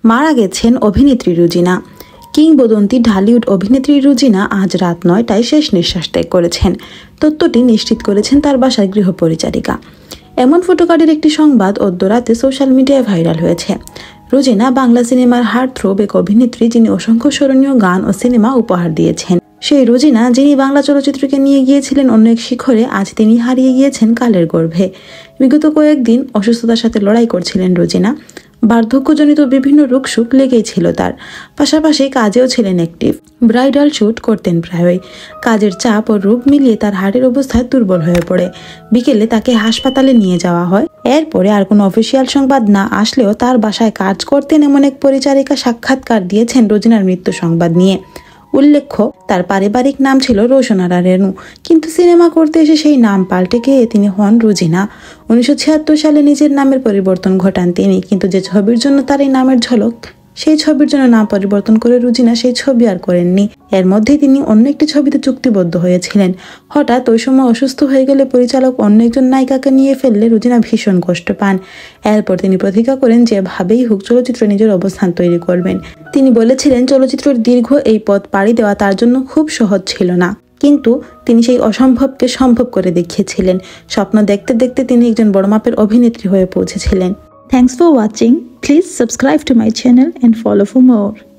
মারা গেছেন অভিনেত্রী রুজিনা। কিংবদন্তি ঢালিউড অভিনেত্রী রুজিনা আজ রাত ৯টায় শেষ নিঃশ্বাস ত্যাগ করেছেন। তথ্যটি নিশ্চিত করেছেন তার বাসার গৃহপরিচারিকা। এমন ফটোকার্ডের একটি সংবাদ অদ্যরাতে সোশ্যাল মিডিয়ায় ভাইরাল হয়েছে। রুজিনা বাংলা সিনেমার হার্টথ্রোব এক অভিনেত্রী, যিনি অসংখ্য স্মরণীয় গান ও সিনেমা উপহার দিয়েছেন। সেই রুজিনা, যিনি বাংলা চলচ্চিত্রকে নিয়ে গিয়েছিলেন অন্য এক শিখরে, আজ তিনি হারিয়ে গিয়েছেন কালের গর্ভে। বিগত কয়েকদিন অসুস্থতার সাথে লড়াই করছিলেন রুজিনা। বার্ধক্যজনিত বিভিন্ন রোগসুখ লেগেই ছিল তার। পাশাপাশি কাজেও ছিলেন অ্যাক্টিভ। ব্রাইডাল শ্যুট করতেন প্রায়ই। কাজের চাপ ও রোগ মিলিয়ে তার হার্টের অবস্থা দুর্বল হয়ে পড়ে। বিকেলে তাকে হাসপাতালে নিয়ে যাওয়া হয়। এরপরে আর কোনো অফিসিয়াল সংবাদ না আসলেও তার বাসায় কাজ করতেন এমন এক পরিচারিকা সাক্ষাৎকার দিয়েছেন রুজিনার মৃত্যু সংবাদ নিয়ে। উল্লেখ্য, তার পারিবারিক নাম ছিল রোশনারা রেনু, কিন্তু সিনেমা করতে এসে সেই নাম পাল্টে গিয়ে তিনি হন রুজিনা। 1976 সালে নিজের নামের পরিবর্তন ঘটান তিনি, কিন্তু যে ছবির জন্য তার এই নামের ঝলক, সেই ছবির জন্য নাম পরিবর্তন করে রুজিনা সেই ছবি আর করেননি। এর মধ্যেই তিনি অন্য একটি ছবিতে চুক্তিবদ্ধ হয়েছিলেন। হঠাৎ ওই সময় অসুস্থ হয়ে গেলে পরিচালক অন্য একজন নায়িকাকে নিয়ে ফেললে রুজিনা ভীষণ কষ্ট পান। এরপর তিনি প্রতিজ্ঞা করেন যেভাবেই হোক চলচ্চিত্রে নিজের অবস্থান তৈরি করবেন। তিনি বলেছিলেন, চলচ্চিত্রের দীর্ঘ এই পথ পাড়ি দেওয়া তার জন্য খুব সহজ ছিল না, কিন্তু তিনি সেই অসম্ভবকে সম্ভব করে দেখিয়েছিলেন। স্বপ্ন দেখতে দেখতে তিনি একজন বড় মাপের অভিনেত্রী হয়ে পৌঁছেছিলেন। Thanks for watching. Please subscribe to my channel and follow for more.